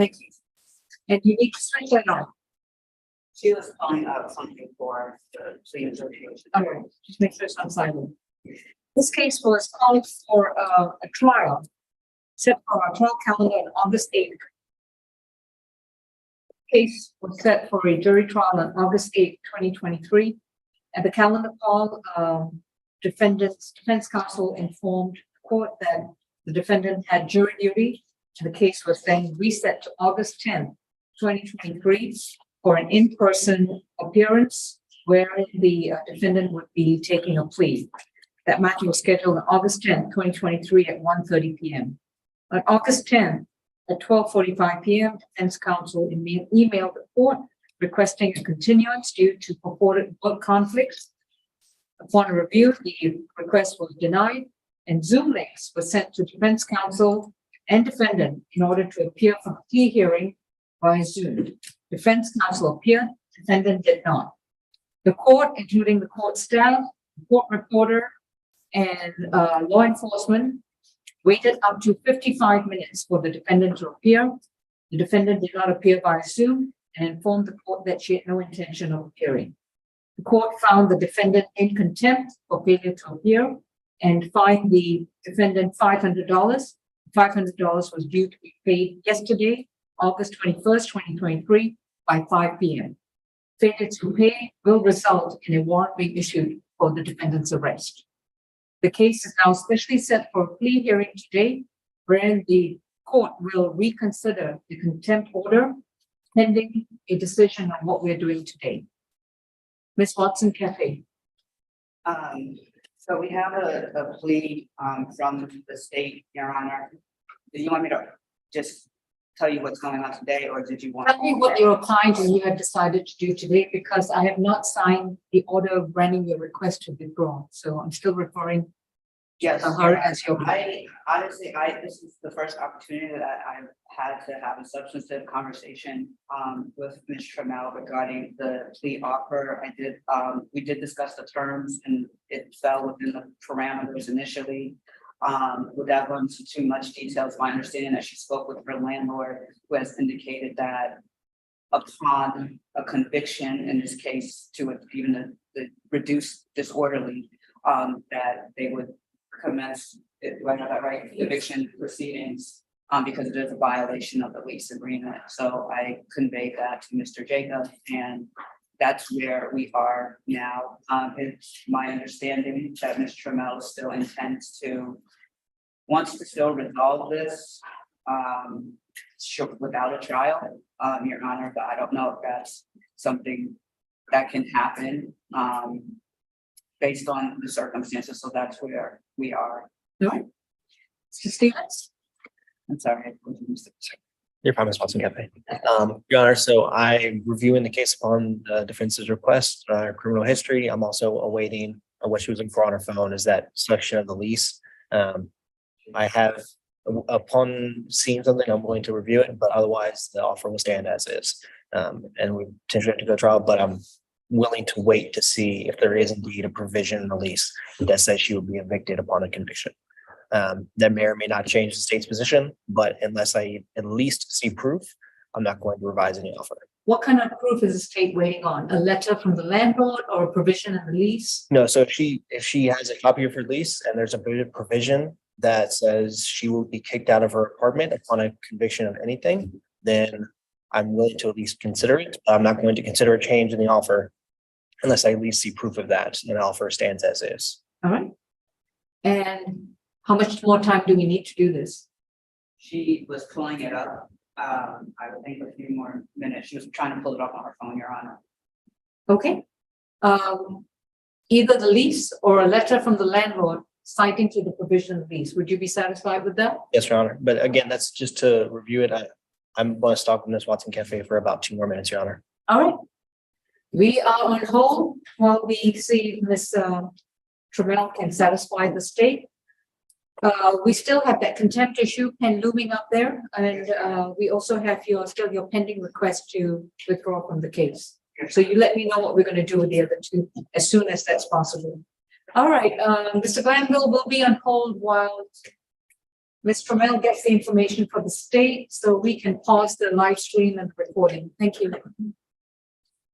Thank you. And you need to switch that on. She was calling up something for the plea negotiation. All right, just make sure it's on silent. This case was called for a trial, set for our trial calendar on August 8th. Case was set for a jury trial on August 8th, 2023. At the calendar call, defense counsel informed the court that the defendant had jury duty, and the case was then reset to August 10th, 2023 for an in-person appearance wherein the defendant would be taking a plea. That matter was scheduled on August 10th, 2023 at 1:30 p.m. On August 10th, at 12:45 p.m., defense counsel emailed the court requesting a continuance due to purported work conflicts. Upon a review, the request was denied, and Zoom links were sent to defense counsel and defendant in order to appear for the plea hearing via Zoom. Defense counsel appeared, defendant did not. The court, including the court staff, court reporter, and law enforcement, waited up to 55 minutes for the defendant to appear. The defendant did not appear via Zoom and informed the court that she had no intention of appearing. The court found the defendant in contempt for failure to appear and fined the defendant $500. $500 was due to be paid yesterday, August 21st, 2023, by 5 p.m. Failure to pay will result in a warrant being issued for the defendant's arrest. The case is now specially set for a plea hearing today, wherein the court will reconsider the contempt order pending a decision on what we're doing today. Ms. Watson Cafe. So we have a plea from the state, Your Honor. Do you want me to just tell you what's going on today, or did you want? Tell me what you're applying to and you have decided to do today, because I have not signed the order granting your request to withdraw. So I'm still referring Yes, to her as your. I honestly, this is the first opportunity that I've had to have a substantive conversation with Ms. Trammell regarding the plea offer. We did discuss the terms, and it fell within the parameters initially. Without going into too much details, my understanding that she spoke with her landlord, who has indicated that upon a conviction, in this case, to even the reduced disorderly, that they would commence, do I know that right, eviction proceedings, because it is a violation of the lease agreement. So I conveyed that to Mr. Jacob, and that's where we are now. It's my understanding that Ms. Trammell still wants to still resolve this without a trial, Your Honor, but I don't know if that's something that can happen based on the circumstances. So that's where we are. No. Mr. Stevens. I'm sorry. Your promise, Watson Cafe. Your Honor, so I'm reviewing the case upon the defense's request, criminal history. I'm also awaiting what she was looking for on her phone is that section of the lease. I have, upon seeing something, I'm willing to review it, but otherwise the offer will stand as is. And we potentially have to go to trial, but I'm willing to wait to see if there is indeed a provision in the lease that says she will be evicted upon a conviction. That may or may not change the state's position, but unless I at least see proof, I'm not going to revise any offer. What kind of proof is the state waiting on? A letter from the landlord or a provision in the lease? No, so if she has a copy of her lease and there's a provision that says she will be kicked out of her apartment upon a conviction of anything, then I'm willing to at least consider it. I'm not going to consider a change in the offer unless I at least see proof of that and the offer stands as is. All right. And how much more time do we need to do this? She was pulling it up. I would think a few more minutes. She was trying to pull it up on her phone, Your Honor. Okay. Either the lease or a letter from the landlord citing to the provision of the lease. Would you be satisfied with that? Yes, Your Honor. But again, that's just to review it. I'm going to stop in this Watson Cafe for about 2 more minutes, Your Honor. All right. We are on hold while we see if Ms. Trammell can satisfy the state. We still have that contempt issue looming up there, and we also have your pending request to withdraw from the case. So you let me know what we're going to do with the other two as soon as that's possible. All right, Mr. Glanville will be on hold while Ms. Trammell gets the information from the state, so we can pause the live stream and recording. Thank you.